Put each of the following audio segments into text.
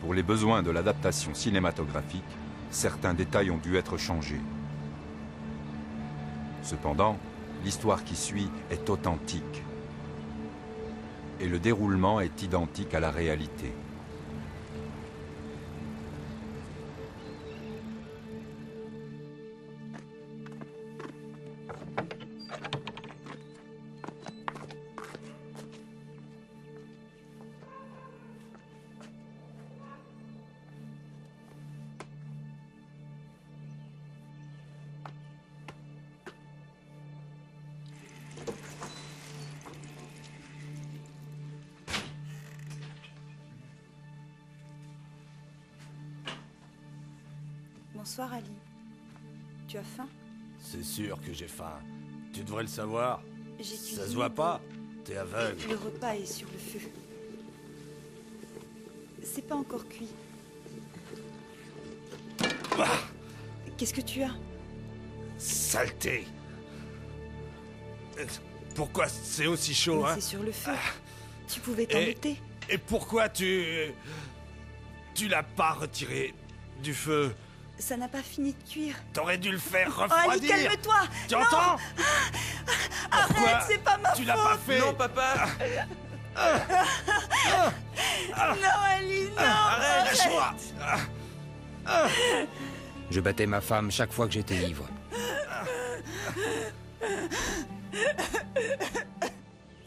Pour les besoins de l'adaptation cinématographique, certains détails ont dû être changés. Cependant, l'histoire qui suit est authentique. Et le déroulement est identique à la réalité. Bonsoir Ali. Tu as faim? C'est sûr que j'ai faim. Tu devrais le savoir. Ça se voit pas? T'es aveugle. Le repas est sur le feu. C'est pas encore cuit. Ah, Qu'est-ce que tu as? saleté. Pourquoi c'est aussi chaud, hein? C'est sur le feu. Tu pouvais t'en douter. Et pourquoi tu l'as pas retiré du feu? Ça n'a pas fini de cuire. T'aurais dû le faire Oh, Ali, refroidir. calme-toi! Tu entends? Pourquoi Arrête, c'est pas ma tu l'as pas fait? Non, papa! Non, Ali, non! Arrête, lâche-moi! Je battais ma femme chaque fois que j'étais ivre.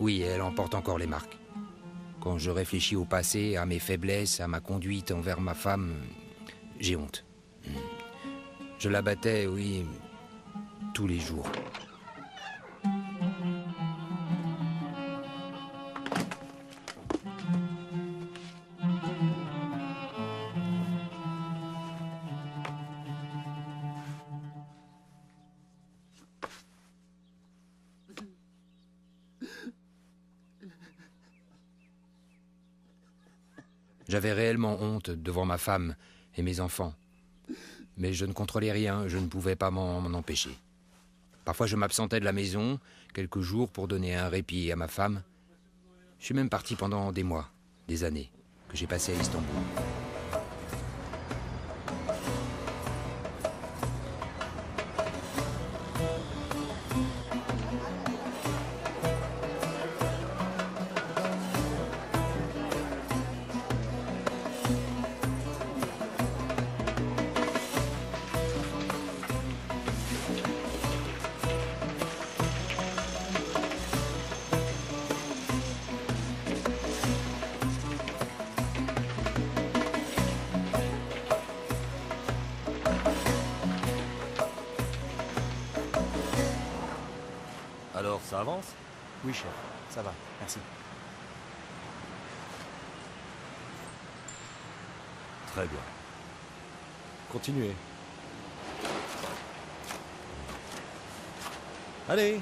Oui, elle en porte encore les marques. Quand je réfléchis au passé, à mes faiblesses, à ma conduite envers ma femme, j'ai honte. Je la battais, oui, tous les jours. J'avais réellement honte devant ma femme et mes enfants. Mais je ne contrôlais rien, je ne pouvais pas m'en empêcher. Parfois je m'absentais de la maison, quelques jours pour donner un répit à ma femme. Je suis même parti pendant des mois, des années, que j'ai passé à Istanbul. Alors, ça avance? Oui, chef, ça va, merci. Très bien. Continuez. Allez!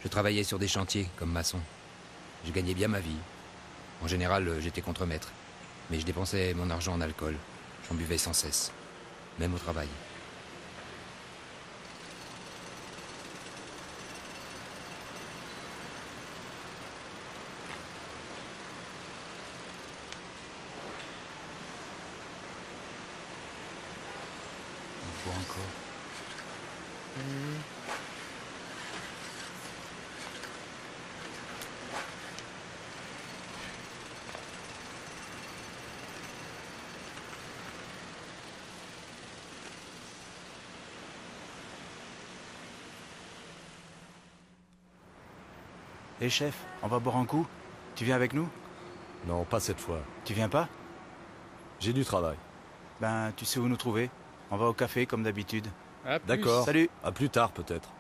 Je travaillais sur des chantiers comme maçon. Je gagnais bien ma vie. En général, j'étais contremaître. Mais je dépensais mon argent en alcool. J'en buvais sans cesse, même au travail. On boit encore. Hé chef, on va boire un coup? Tu viens avec nous? Non, pas cette fois. Tu viens pas? J'ai du travail. Ben, tu sais où nous trouver. On va au café comme d'habitude. D'accord. Salut. À plus tard, peut-être.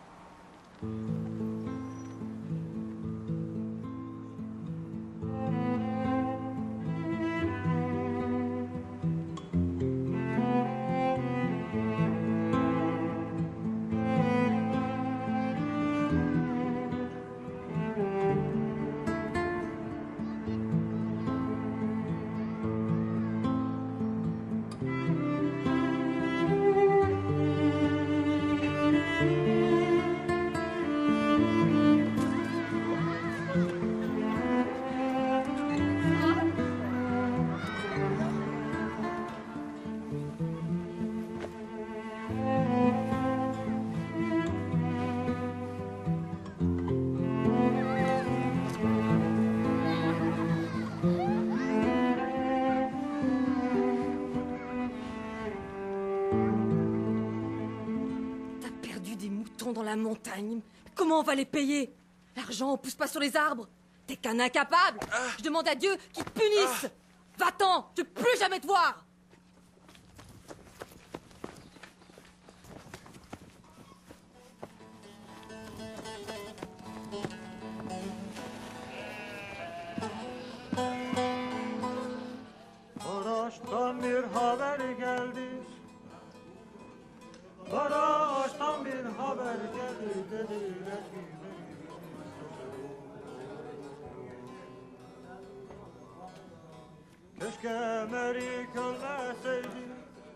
la montagne. Comment on va les payer? L'argent, on pousse pas sur les arbres. T'es qu'un incapable. Je demande à Dieu qu'il te punisse. Va-t'en, je veux plus jamais te voir. Karaağaç'tan bir haber geldi. Karaağaç'tan bir haber geldi dediler ki keşke Melik ölmeseydi.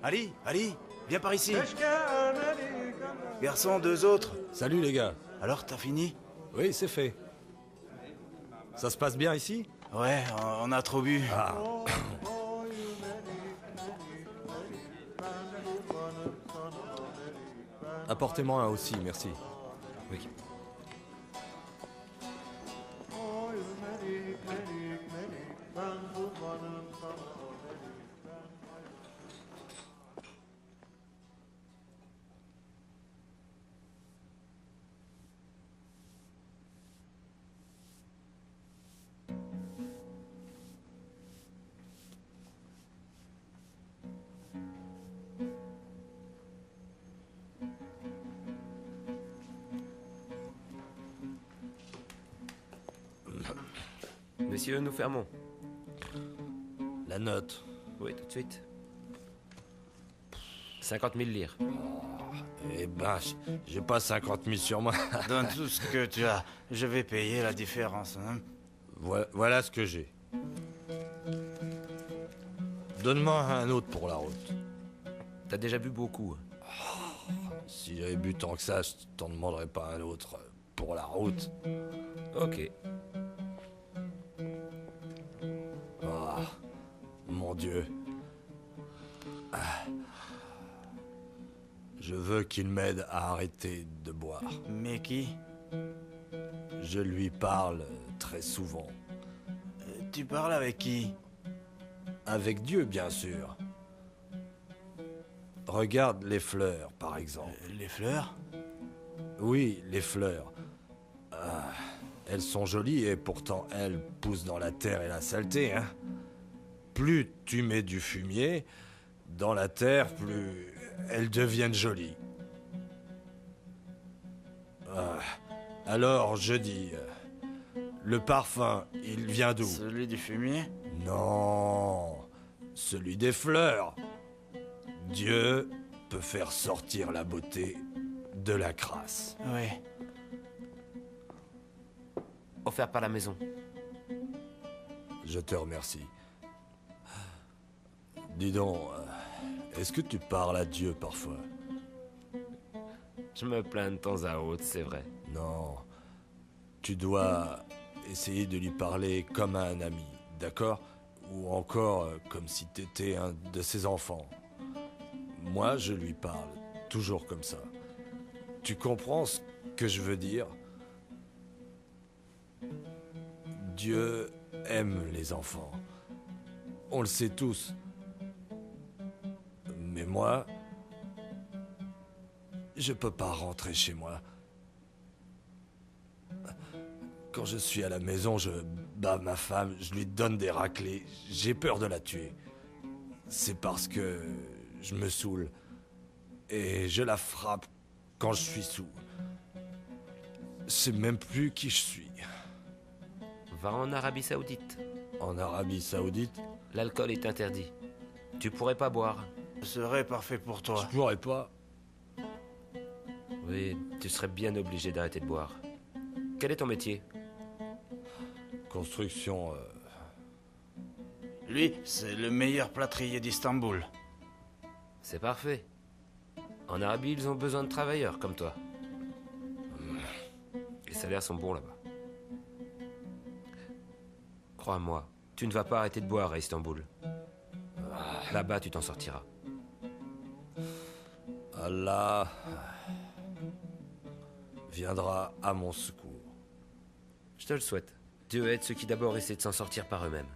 Ali, Ali, viens par ici. Keşke Melik ölmeseydi. Garçon, deux autres. Salut les gars. Alors, t'as fini? Oui, c'est fait. Ça se passe bien ici? Ouais, on a trop bu. Apportez-moi un aussi, merci. Oui. Oy Melik, Melik, Melik, ben kurbanım sana Melik, ben... Messieurs, nous fermons. La note. Oui, tout de suite. 50 000 lire. Eh ben, j'ai pas 50 000 sur moi. Donne tout ce que tu as. Je vais payer la différence. Hein. Voilà ce que j'ai. Donne-moi un autre pour la route. T'as déjà bu beaucoup. Si j'avais bu tant que ça, je t'en demanderais pas un autre pour la route. Ok. Ah, mon Dieu. Ah. Je veux qu'il m'aide à arrêter de boire. Mais qui? Je lui parle très souvent. Tu parles avec qui? Avec Dieu, bien sûr. Regarde les fleurs, par exemple. Les fleurs? Oui, les fleurs. Ah, elles sont jolies et pourtant elles poussent dans la terre et la saleté, hein. Plus tu mets du fumier dans la terre, plus elles deviennent jolies. Ah, alors je dis, le parfum, il vient d'où? Celui du fumier? Non, celui des fleurs. Dieu peut faire sortir la beauté de la crasse. Oui. Offert par la maison. Je te remercie. Dis donc, est-ce que tu parles à Dieu parfois? Je me plains de temps à autre, c'est vrai. Non. Tu dois essayer de lui parler comme à un ami, d'accord? Ou encore comme si t'étais un de ses enfants. Moi, je lui parle toujours comme ça. Tu comprends ce que je veux dire? Dieu aime les enfants. On le sait tous. Mais moi, je peux pas rentrer chez moi. Quand je suis à la maison, je bats ma femme, je lui donne des raclées. J'ai peur de la tuer. C'est parce que je me saoule. Et je la frappe quand je suis saoul. Je sais même plus qui je suis. Va en Arabie Saoudite. En Arabie Saoudite, L'alcool est interdit. Tu pourrais pas boire. Ce serait parfait pour toi. je pourrais pas. Oui, tu serais bien obligé d'arrêter de boire. Quel est ton métier? Construction, Lui, c'est le meilleur plâtrier d'Istanbul. C'est parfait. En Arabie, ils ont besoin de travailleurs comme toi. Les salaires sont bons là-bas. Crois-moi, tu ne vas pas arrêter de boire à Istanbul. Là-bas, tu t'en sortiras. Allah viendra à mon secours. Je te le souhaite. Dieu aide ceux qui d'abord essaient de s'en sortir par eux-mêmes.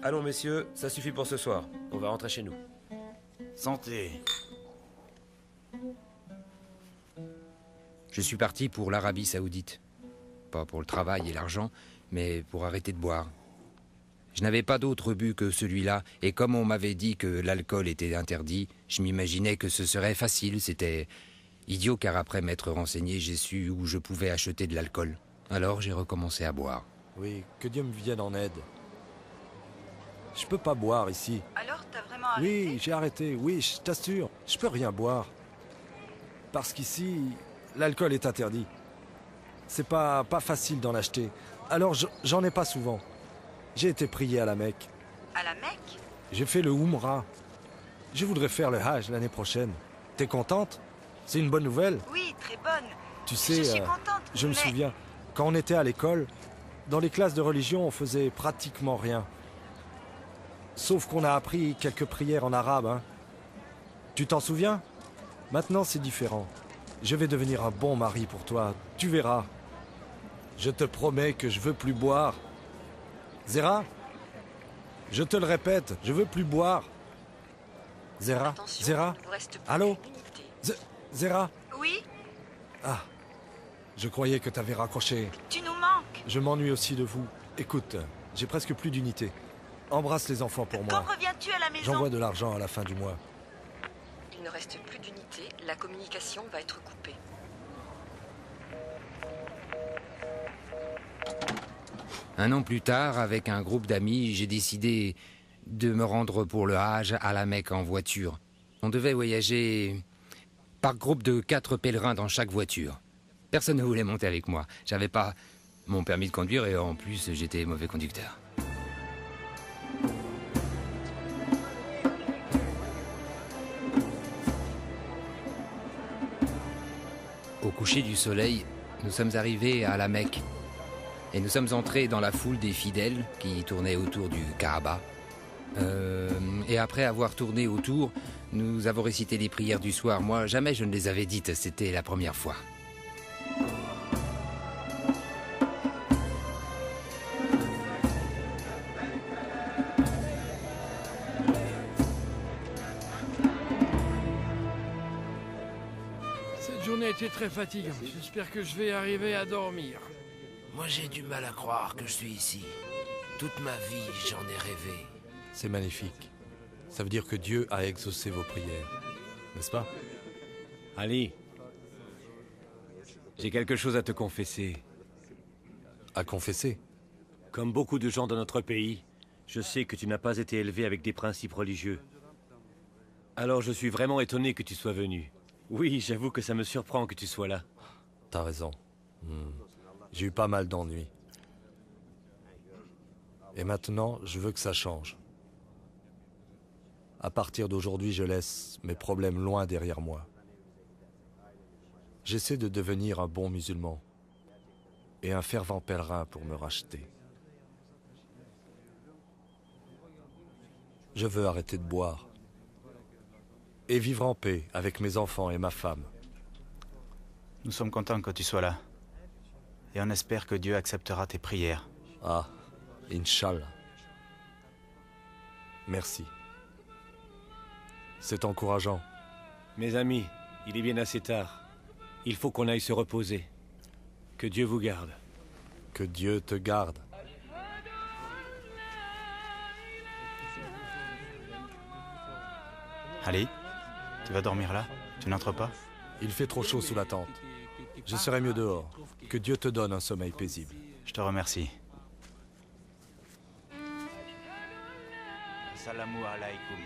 Allons, messieurs, ça suffit pour ce soir. On va rentrer chez nous. Santé. Je suis parti pour l'Arabie Saoudite. Pas pour le travail et l'argent, mais pour arrêter de boire. Je n'avais pas d'autre but que celui-là, et comme on m'avait dit que l'alcool était interdit, je m'imaginais que ce serait facile. C'était idiot car après m'être renseigné, j'ai su où je pouvais acheter de l'alcool. Alors j'ai recommencé à boire. Oui, que Dieu me vienne en aide. Je peux pas boire ici. Alors, t'as vraiment arrêté? Oui, j'ai arrêté, oui, je t'assure. Je peux rien boire. Parce qu'ici, l'alcool est interdit. C'est pas facile d'en acheter. Alors j'en ai pas souvent. J'ai été prié à la Mecque. À la Mecque? J'ai fait le Umrah. Je voudrais faire le Hajj l'année prochaine. T'es contente? C'est une bonne nouvelle? Oui, très bonne. Tu sais, Je suis contente, je me mais- souviens, quand on était à l'école, dans les classes de religion, on faisait pratiquement rien. Sauf qu'on a appris quelques prières en arabe, hein. Tu t'en souviens? Maintenant, c'est différent. Je vais devenir un bon mari pour toi, tu verras. Je te promets que je veux plus boire. Zéra? Je te le répète, je veux plus boire. Zéra? Attention, Zéra? il vous reste plus Allô? qu'une unité. Zéra? Oui, Ah, je croyais que t'avais raccroché. tu nous manques. Je m'ennuie aussi de vous. Écoute, j'ai presque plus d'unité. Embrasse les enfants pour Quand moi. reviens-tu à la maison? J'envoie de l'argent à la fin du mois. Il ne reste plus d'unité, la communication va être coupée. Un an plus tard, avec un groupe d'amis, j'ai décidé de me rendre pour le Hajj à la Mecque en voiture. On devait voyager par groupe de 4 pèlerins dans chaque voiture. Personne ne voulait monter avec moi. J'avais pas mon permis de conduire et en plus j'étais mauvais conducteur. Au coucher du soleil, nous sommes arrivés à la Mecque. Et nous sommes entrés dans la foule des fidèles qui tournaient autour du Kaaba. Et après avoir tourné autour, nous avons récité les prières du soir. Moi, jamais je ne les avais dites, c'était la première fois. Cette journée a été très fatigante. J'espère que je vais arriver à dormir. Moi, j'ai du mal à croire que je suis ici. Toute ma vie, j'en ai rêvé. C'est magnifique. Ça veut dire que Dieu a exaucé vos prières. N'est-ce pas? Ali, j'ai quelque chose à te confesser. À confesser? Comme beaucoup de gens dans notre pays, je sais que tu n'as pas été élevé avec des principes religieux. Alors je suis vraiment étonné que tu sois venu. Oui, j'avoue que ça me surprend que tu sois là. T'as raison. J'ai eu pas mal d'ennuis. Et maintenant, je veux que ça change. À partir d'aujourd'hui, je laisse mes problèmes loin derrière moi. J'essaie de devenir un bon musulman et un fervent pèlerin pour me racheter. Je veux arrêter de boire et vivre en paix avec mes enfants et ma femme. Nous sommes contents que tu sois là. Et on espère que Dieu acceptera tes prières. Ah, Inch'Allah. Merci. C'est encourageant. Mes amis, il est bien assez tard. Il faut qu'on aille se reposer. Que Dieu vous garde. Que Dieu te garde. Ali, tu vas dormir là? Tu n'entres pas? Il fait trop chaud sous la tente. Je serai mieux dehors. Que Dieu te donne un sommeil paisible. Je te remercie. Salamu alaykoum.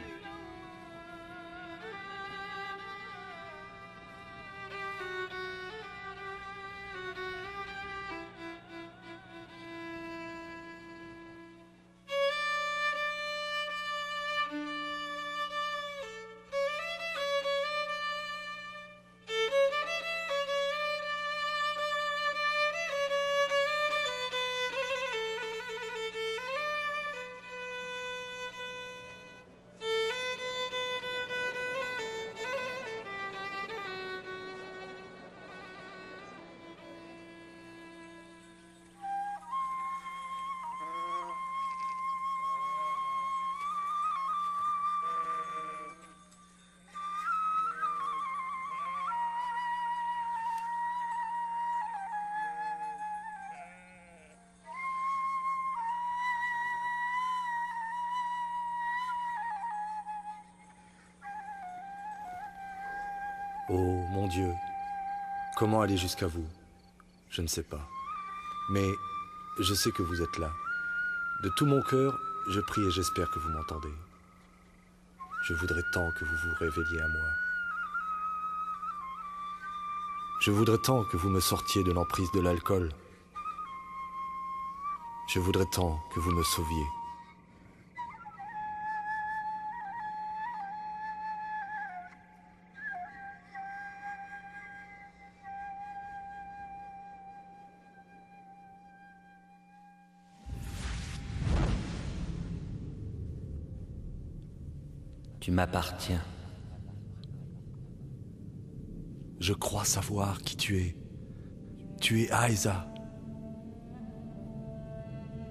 Oh, mon Dieu. Comment aller jusqu'à vous? Je ne sais pas. Mais je sais que vous êtes là. De tout mon cœur, je prie et j'espère que vous m'entendez. Je voudrais tant que vous vous réveilliez à moi. Je voudrais tant que vous me sortiez de l'emprise de l'alcool. Je voudrais tant que vous me sauviez. Tu m'appartiens. Je crois savoir qui tu es. Tu es Aïza.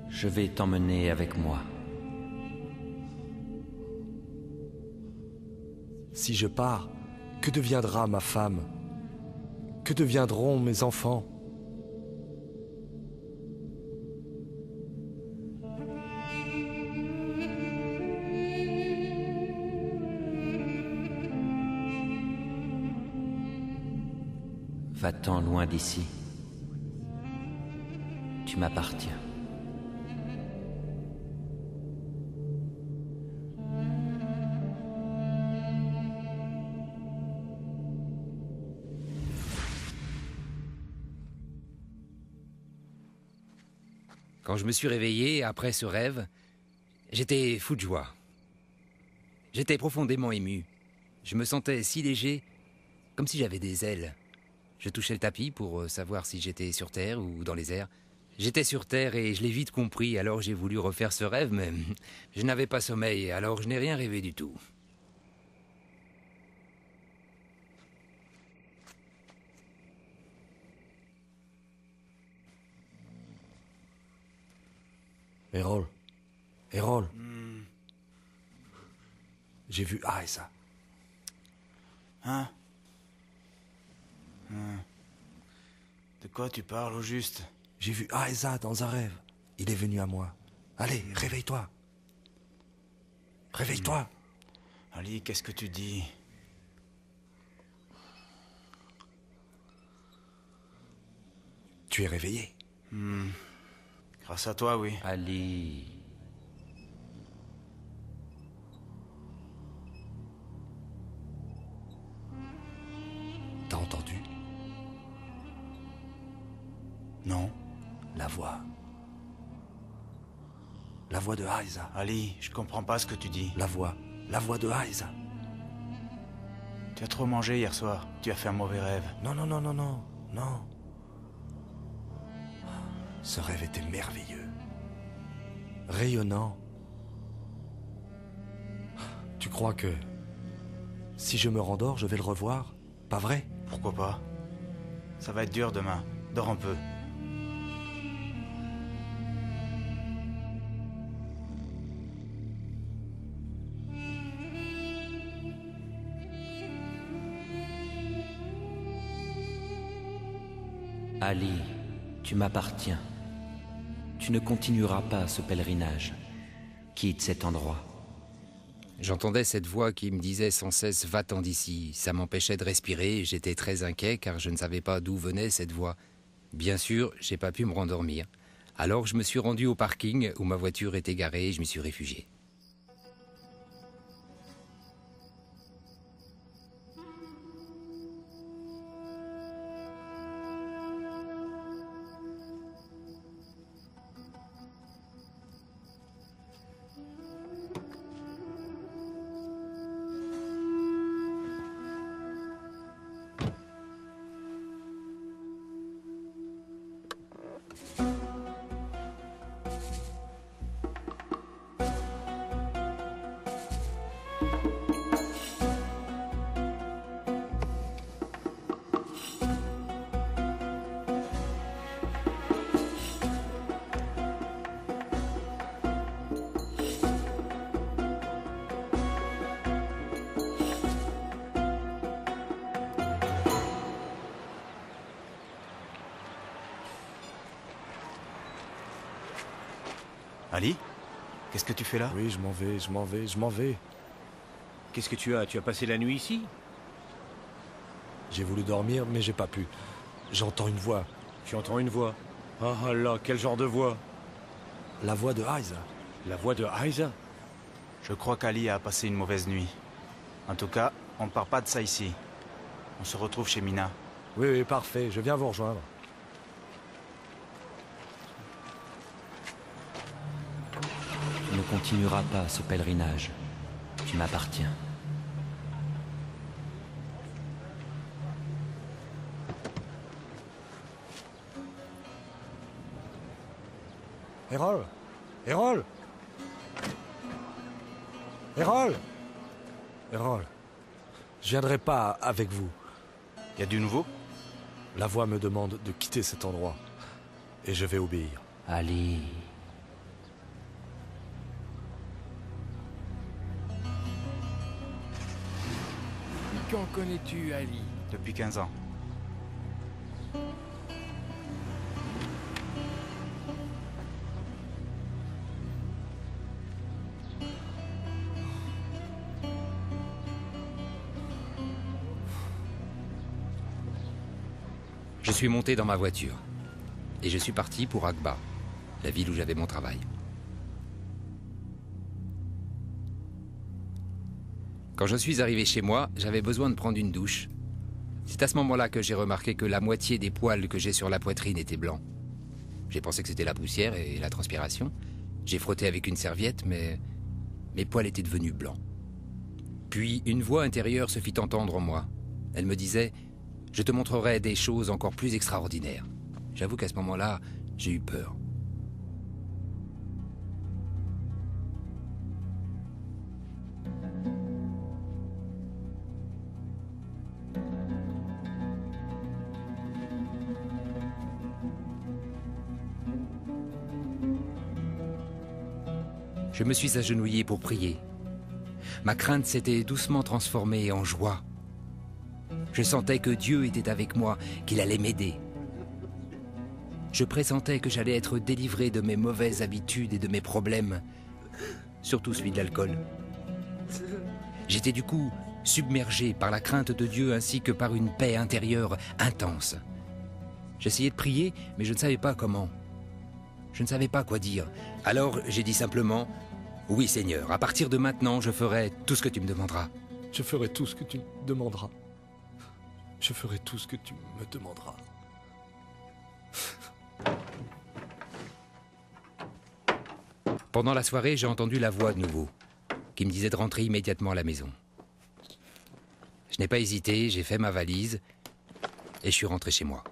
Je vais t'emmener avec moi. Si je pars, que deviendra ma femme? Que deviendront mes enfants? Va-t'en loin d'ici. Tu m'appartiens. Quand je me suis réveillé après ce rêve, j'étais fou de joie. J'étais profondément ému. Je me sentais si léger, comme si j'avais des ailes. Je touchais le tapis pour savoir si j'étais sur Terre ou dans les airs. J'étais sur Terre et je l'ai vite compris, alors j'ai voulu refaire ce rêve, mais je n'avais pas sommeil, alors je n'ai rien rêvé du tout. Errol. Errol. J'ai vu Aïza. Hein? De quoi tu parles au juste? J'ai vu Aïza dans un rêve. Il est venu à moi. Allez, réveille-toi. Réveille-toi. Ali, qu'est-ce que tu dis? Tu es réveillé. Grâce à toi, oui. Ali. T'as entendu? Non. La voix. La voix de Aïza. Ali, je comprends pas ce que tu dis. La voix de Aïza. Tu as trop mangé hier soir. Tu as fait un mauvais rêve. Non. Ce rêve était merveilleux. Rayonnant. Tu crois que si je me rendors, je vais le revoir? Pas vrai? Pourquoi pas? Ça va être dur demain. Dors un peu. Ali, tu m'appartiens. Tu ne continueras pas ce pèlerinage. Quitte cet endroit. J'entendais cette voix qui me disait sans cesse « Va-t'en d'ici ». Ça m'empêchait de respirer, j'étais très inquiet car je ne savais pas d'où venait cette voix. Bien sûr, j'ai pas pu me rendormir. Alors je me suis rendu au parking où ma voiture était garée et je m'y suis réfugié. Ali? Qu'est-ce que tu fais là? Oui, je m'en vais. Qu'est-ce que tu as? Tu as passé la nuit ici? J'ai voulu dormir, mais j'ai pas pu. J'entends une voix. Tu entends une voix? Oh là, quel genre de voix? La voix de Aiza. La voix de Aiza? Je crois qu'Ali a passé une mauvaise nuit. En tout cas, on ne part pas de ça ici. On se retrouve chez Mina. Oui, oui, parfait. Je viens vous rejoindre. Tu ne continueras pas ce pèlerinage. Tu m'appartiens. Errol! Errol! Errol! Errol, je viendrai pas avec vous. Y a du nouveau? La voix me demande de quitter cet endroit. Et je vais obéir. Ali. Depuis quand connais-tu Ali? Depuis 15 ans. Je suis monté dans ma voiture et je suis parti pour Akba, la ville où j'avais mon travail. Quand je suis arrivé chez moi, j'avais besoin de prendre une douche. C'est à ce moment-là que j'ai remarqué que la moitié des poils que j'ai sur la poitrine étaient blancs. J'ai pensé que c'était la poussière et la transpiration. J'ai frotté avec une serviette, mais mes poils étaient devenus blancs. Puis une voix intérieure se fit entendre en moi. Elle me disait: je te montrerai des choses encore plus extraordinaires. J'avoue qu'à ce moment-là, j'ai eu peur. Je me suis agenouillé pour prier. Ma crainte s'était doucement transformée en joie. Je sentais que Dieu était avec moi, qu'il allait m'aider. Je pressentais que j'allais être délivré de mes mauvaises habitudes et de mes problèmes, surtout celui de l'alcool. J'étais du coup submergé par la crainte de Dieu ainsi que par une paix intérieure intense. J'essayais de prier, mais je ne savais pas comment. Je ne savais pas quoi dire. Alors j'ai dit simplement: oui Seigneur, à partir de maintenant, je ferai tout ce que tu me demanderas. Je ferai tout ce que tu me demanderas. Je ferai tout ce que tu me demanderas. Pendant la soirée, j'ai entendu la voix de nouveau, qui me disait de rentrer immédiatement à la maison. Je n'ai pas hésité, j'ai fait ma valise et je suis rentré chez moi.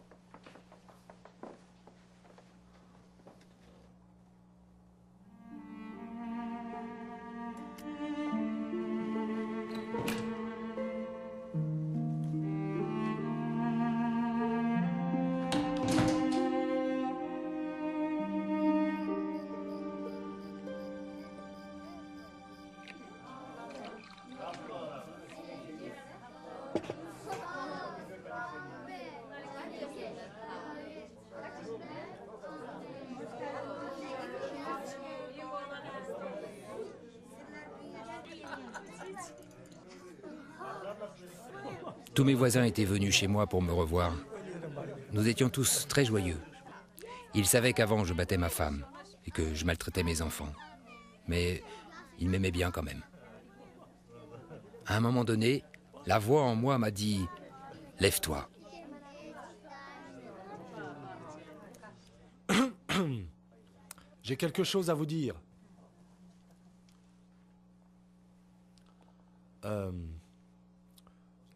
Tous mes voisins étaient venus chez moi pour me revoir. Nous étions tous très joyeux. Ils savaient qu'avant je battais ma femme et que je maltraitais mes enfants. Mais ils m'aimaient bien quand même. À un moment donné, la voix en moi m'a dit: lève-toi. J'ai quelque chose à vous dire.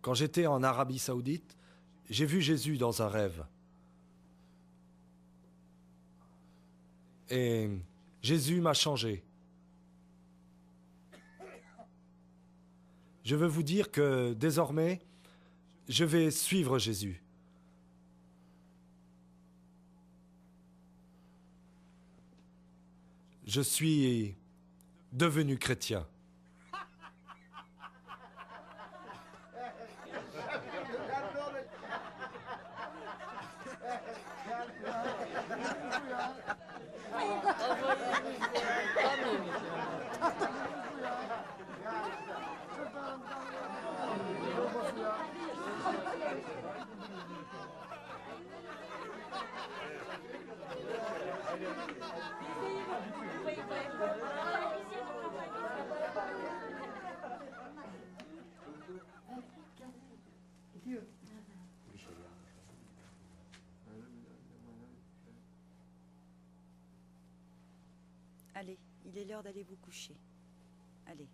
Quand j'étais en Arabie Saoudite, j'ai vu Jésus dans un rêve. Et Jésus m'a changé. Je veux vous dire que désormais, je vais suivre Jésus. Je suis devenu chrétien. Allez, il est l'heure d'aller vous coucher. Allez.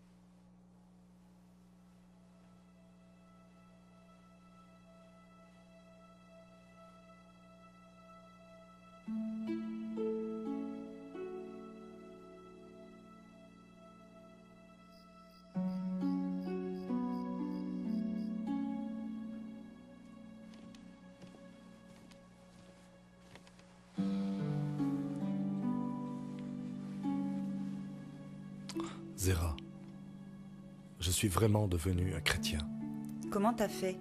Zéra, je suis vraiment devenu un chrétien. Comment t'as fait?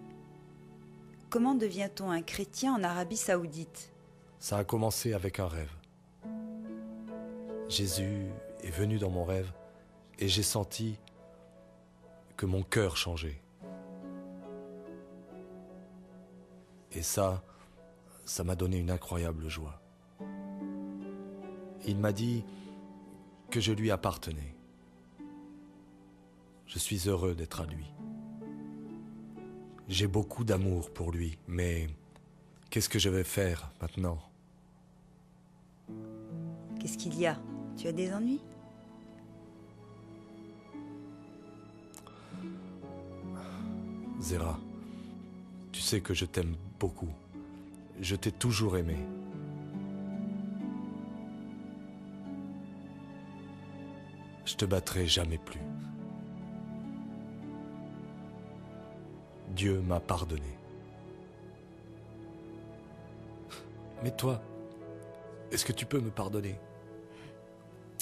Comment devient-on un chrétien en Arabie Saoudite? Ça a commencé avec un rêve. Jésus est venu dans mon rêve et j'ai senti que mon cœur changeait. Et ça m'a donné une incroyable joie. Il m'a dit que je lui appartenais. Je suis heureux d'être à lui. J'ai beaucoup d'amour pour lui, mais qu'est-ce que je vais faire maintenant? Qu'est-ce qu'il y a? Tu as des ennuis? Zéra, tu sais que je t'aime beaucoup. Je t'ai toujours aimé. Je te battrai jamais plus. Dieu m'a pardonné. Mais toi, est-ce que tu peux me pardonner?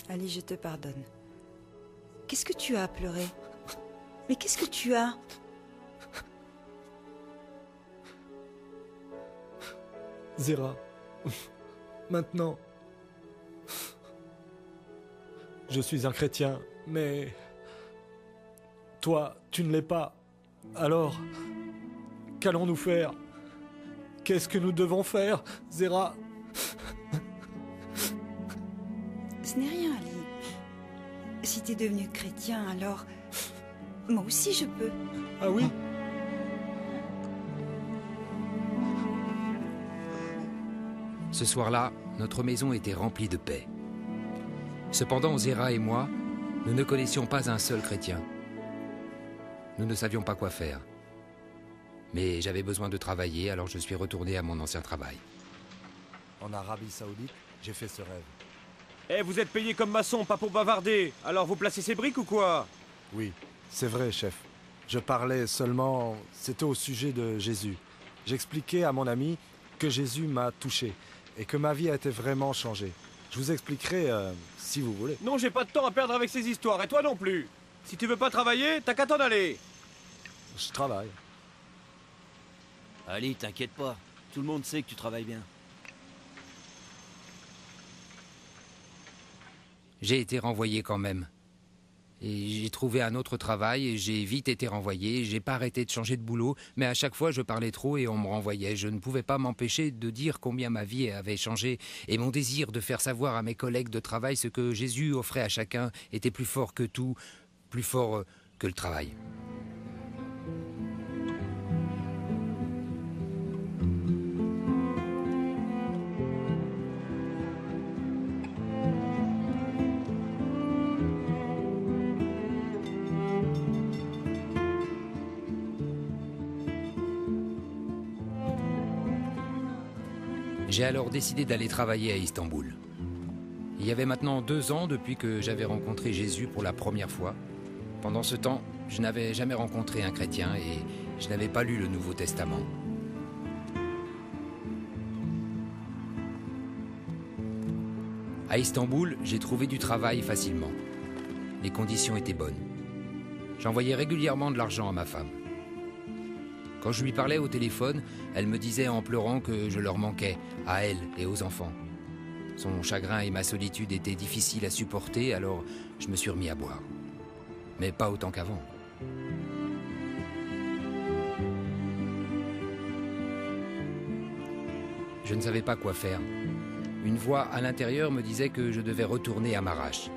Allez, je te pardonne. Qu'est-ce que tu as à pleurer? Mais qu'est-ce que tu as? Zéra, maintenant, je suis un chrétien, mais toi, tu ne l'es pas. Alors, qu'allons-nous faire? Qu'est-ce que nous devons faire, Zéra? Ce n'est rien, Ali. Si t'es devenu chrétien, alors... moi aussi, je peux. Ah oui? Ce soir-là, notre maison était remplie de paix. Cependant, Zéra et moi, nous ne connaissions pas un seul chrétien. Nous ne savions pas quoi faire. Mais j'avais besoin de travailler, alors je suis retourné à mon ancien travail. En Arabie Saoudite, j'ai fait ce rêve. Eh, vous êtes payé comme maçon, pas pour bavarder. Alors vous placez ces briques ou quoi? Oui, c'est vrai, chef. Je parlais seulement... C'était au sujet de Jésus. J'expliquais à mon ami que Jésus m'a touché et que ma vie a été vraiment changée. Je vous expliquerai si vous voulez. Non, j'ai pas de temps à perdre avec ces histoires, et toi non plus. Si tu veux pas travailler, t'as qu'à t'en aller. Je travaille. Ali, t'inquiète pas. Tout le monde sait que tu travailles bien. J'ai été renvoyé quand même. Et j'ai trouvé un autre travail et j'ai vite été renvoyé. J'ai pas arrêté de changer de boulot, mais à chaque fois je parlais trop et on me renvoyait. Je ne pouvais pas m'empêcher de dire combien ma vie avait changé et mon désir de faire savoir à mes collègues de travail ce que Jésus offrait à chacun était plus fort que tout, plus fort que le travail. J'ai alors décidé d'aller travailler à Istanbul. Il y avait maintenant 2 ans depuis que j'avais rencontré Jésus pour la première fois. Pendant ce temps, je n'avais jamais rencontré un chrétien et je n'avais pas lu le Nouveau Testament. À Istanbul, j'ai trouvé du travail facilement. Les conditions étaient bonnes. J'envoyais régulièrement de l'argent à ma femme. Quand je lui parlais au téléphone, elle me disait en pleurant que je leur manquais, à elle et aux enfants. Son chagrin et ma solitude étaient difficiles à supporter, alors je me suis remis à boire. Mais pas autant qu'avant. Je ne savais pas quoi faire. Une voix à l'intérieur me disait que je devais retourner à Maraş.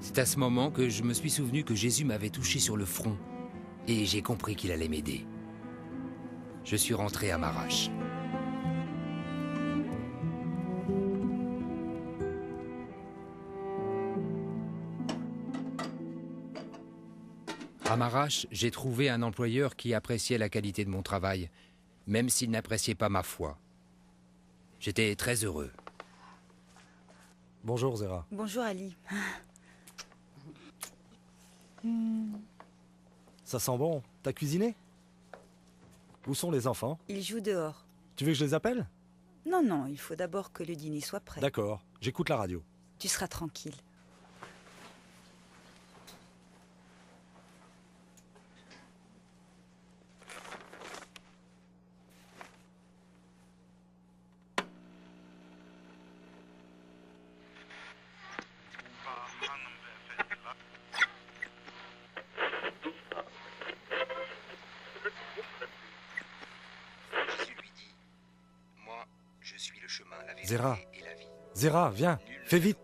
C'est à ce moment que je me suis souvenu que Jésus m'avait touché sur le front et j'ai compris qu'il allait m'aider. Je suis rentré à Marache. À Marache, j'ai trouvé un employeur qui appréciait la qualité de mon travail, même s'il n'appréciait pas ma foi. J'étais très heureux. Bonjour Zéra. Bonjour Ali. Ça sent bon. T'as cuisiné? Où sont les enfants? Ils jouent dehors. Tu veux que je les appelle? Non, non, il faut d'abord que le dîner soit prêt. D'accord, j'écoute la radio. Tu seras tranquille. Zéra, Zéra, viens, fais vite.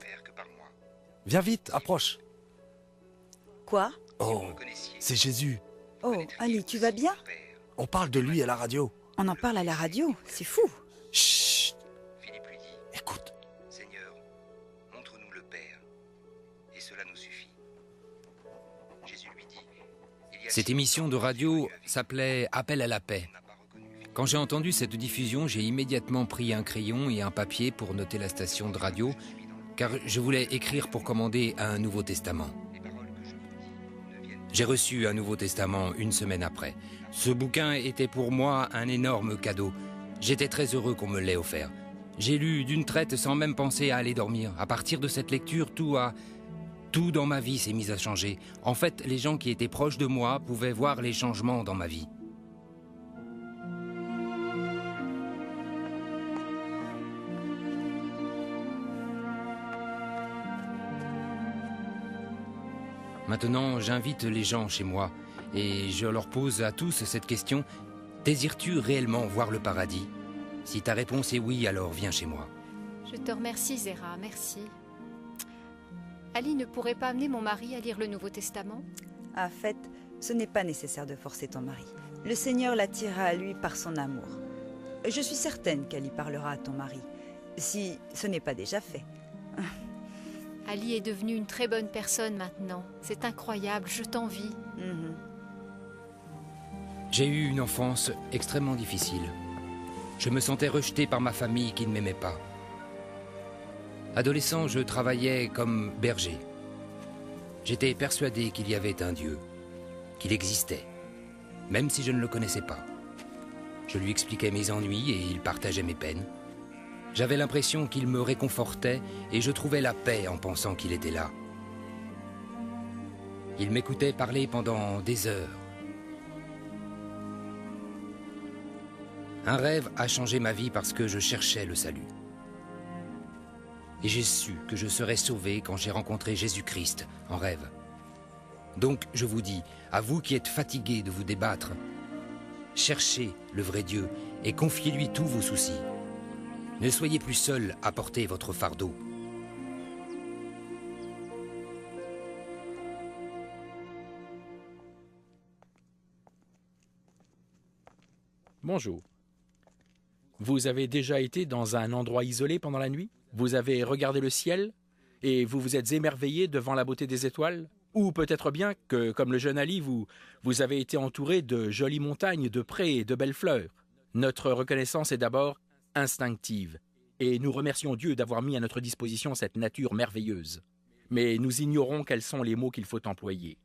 Viens vite, approche. Quoi? Oh, c'est Jésus. Oh, Ali, tu vas bien? On parle de lui à la radio. On en parle à la radio, c'est fou. Chut. Philippe lui dit, écoute. Seigneur, montre-nous le Père, et cela nous suffit. Jésus lui dit, Cette émission de radio s'appelait « Appel à la paix ». Quand j'ai entendu cette diffusion, j'ai immédiatement pris un crayon et un papier pour noter la station de radio, car je voulais écrire pour commander un Nouveau Testament. J'ai reçu un Nouveau Testament une semaine après. Ce bouquin était pour moi un énorme cadeau. J'étais très heureux qu'on me l'ait offert. J'ai lu d'une traite sans même penser à aller dormir. À partir de cette lecture, tout dans ma vie s'est mis à changer. En fait, les gens qui étaient proches de moi pouvaient voir les changements dans ma vie. Maintenant, j'invite les gens chez moi et je leur pose à tous cette question. Désires-tu réellement voir le paradis? Si ta réponse est oui, alors viens chez moi. Je te remercie, Zéra, merci. Ali ne pourrait pas amener mon mari à lire le Nouveau Testament? En fait, ce n'est pas nécessaire de forcer ton mari. Le Seigneur l'attirera à lui par son amour. Je suis certaine qu'Ali parlera à ton mari, si ce n'est pas déjà fait. Ali est devenu une très bonne personne maintenant. C'est incroyable, je t'envie. J'ai eu une enfance extrêmement difficile. Je me sentais rejeté par ma famille qui ne m'aimait pas. Adolescent, je travaillais comme berger. J'étais persuadé qu'il y avait un Dieu, qu'il existait, même si je ne le connaissais pas. Je lui expliquais mes ennuis et il partageait mes peines. J'avais l'impression qu'il me réconfortait et je trouvais la paix en pensant qu'il était là. Il m'écoutait parler pendant des heures. Un rêve a changé ma vie parce que je cherchais le salut. Et j'ai su que je serais sauvé quand j'ai rencontré Jésus-Christ en rêve. Donc je vous dis, à vous qui êtes fatigués de vous débattre, cherchez le vrai Dieu et confiez-lui tous vos soucis. Ne soyez plus seul à porter votre fardeau. Bonjour. Vous avez déjà été dans un endroit isolé pendant la nuit? Vous avez regardé le ciel et vous vous êtes émerveillé devant la beauté des étoiles? Ou peut-être bien que, comme le jeune Ali, vous avez été entouré de jolies montagnes, de prés et de belles fleurs. Notre reconnaissance est d'abord instinctive, et nous remercions Dieu d'avoir mis à notre disposition cette nature merveilleuse. Mais nous ignorons quels sont les mots qu'il faut employer.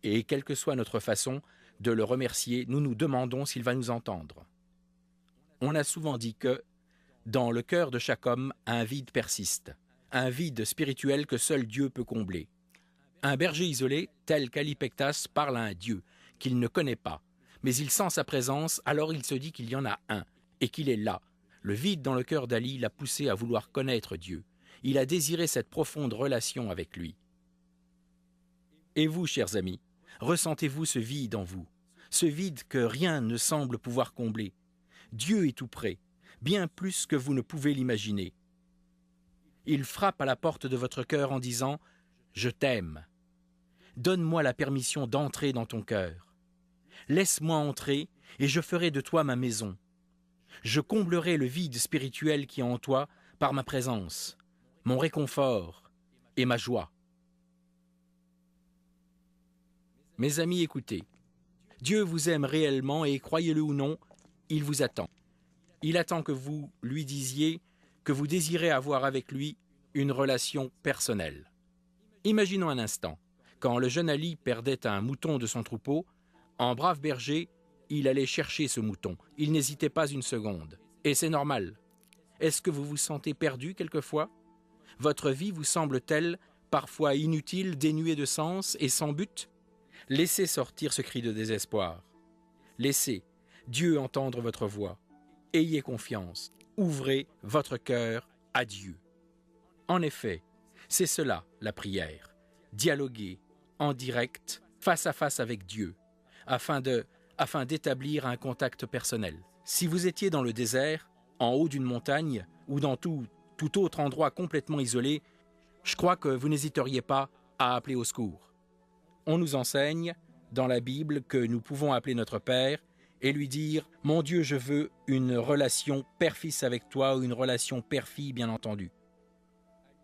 Et quelle que soit notre façon de le remercier, nous nous demandons s'il va nous entendre. On a souvent dit que, dans le cœur de chaque homme, un vide persiste, un vide spirituel que seul Dieu peut combler. Un berger isolé, tel qu'Ali Pektas, parle à un Dieu qu'il ne connaît pas, mais il sent sa présence, alors il se dit qu'il y en a un, et qu'il est là. Le vide dans le cœur d'Ali l'a poussé à vouloir connaître Dieu. Il a désiré cette profonde relation avec lui. Et vous, chers amis, ressentez-vous ce vide en vous, ce vide que rien ne semble pouvoir combler? Dieu est tout près, bien plus que vous ne pouvez l'imaginer. Il frappe à la porte de votre cœur en disant « Je t'aime. Donne-moi la permission d'entrer dans ton cœur. » Laisse-moi entrer, et je ferai de toi ma maison. Je comblerai le vide spirituel qui est en toi par ma présence, mon réconfort et ma joie. Mes amis, écoutez. Dieu vous aime réellement et, croyez-le ou non, il vous attend. Il attend que vous lui disiez que vous désirez avoir avec lui une relation personnelle. Imaginons un instant, quand le jeune Ali perdait un mouton de son troupeau, en brave berger, il allait chercher ce mouton. Il n'hésitait pas une seconde. Et c'est normal. Est-ce que vous vous sentez perdu quelquefois? Votre vie vous semble-t-elle parfois inutile, dénuée de sens et sans but? Laissez sortir ce cri de désespoir. Laissez Dieu entendre votre voix. Ayez confiance. Ouvrez votre cœur à Dieu. En effet, c'est cela la prière. Dialoguer en direct, face à face avec Dieu, afin d'établir un contact personnel. Si vous étiez dans le désert, en haut d'une montagne ou dans tout autre endroit complètement isolé, je crois que vous n'hésiteriez pas à appeler au secours. On nous enseigne dans la Bible que nous pouvons appeler notre Père et lui dire « Mon Dieu, je veux une relation père-fils avec toi » ou une relation père-fille, bien entendu.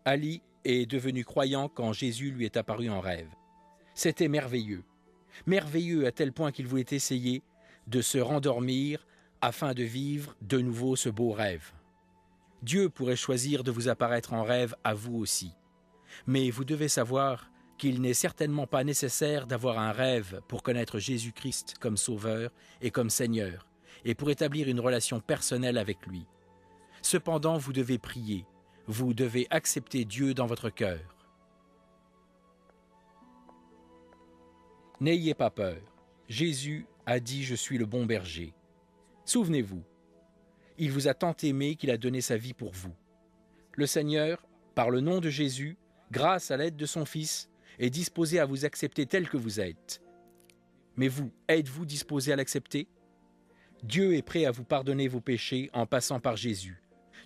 Ali est devenu croyant quand Jésus lui est apparu en rêve. C'était merveilleux. Merveilleux à tel point qu'il voulait essayer de se rendormir afin de vivre de nouveau ce beau rêve. Dieu pourrait choisir de vous apparaître en rêve à vous aussi. Mais vous devez savoir qu'il n'est certainement pas nécessaire d'avoir un rêve pour connaître Jésus-Christ comme Sauveur et comme Seigneur, et pour établir une relation personnelle avec lui. Cependant, vous devez prier, vous devez accepter Dieu dans votre cœur. N'ayez pas peur. Jésus a dit « Je suis le bon berger ». Souvenez-vous, il vous a tant aimé qu'il a donné sa vie pour vous. Le Seigneur, par le nom de Jésus, grâce à l'aide de son Fils, est disposé à vous accepter tel que vous êtes. Mais vous, êtes-vous disposé à l'accepter? Dieu est prêt à vous pardonner vos péchés en passant par Jésus.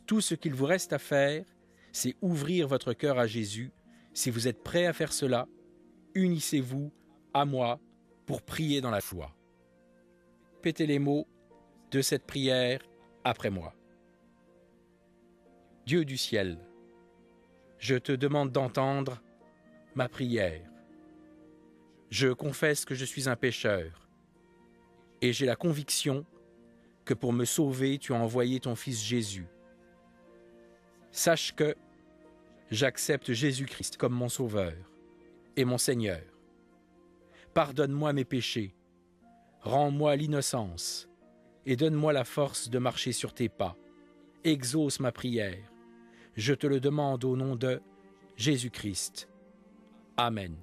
Tout ce qu'il vous reste à faire, c'est ouvrir votre cœur à Jésus. Si vous êtes prêt à faire cela, unissez-vous à moi pour prier dans la foi. Répétez les mots de cette prière après moi. Dieu du ciel, je te demande d'entendre ma prière. Je confesse que je suis un pécheur et j'ai la conviction que pour me sauver, tu as envoyé ton Fils Jésus. Sache que j'accepte Jésus-Christ comme mon Sauveur et mon Seigneur. Pardonne-moi mes péchés, rends-moi l'innocence et donne-moi la force de marcher sur tes pas. Exauce ma prière. Je te le demande au nom de Jésus-Christ. Amen.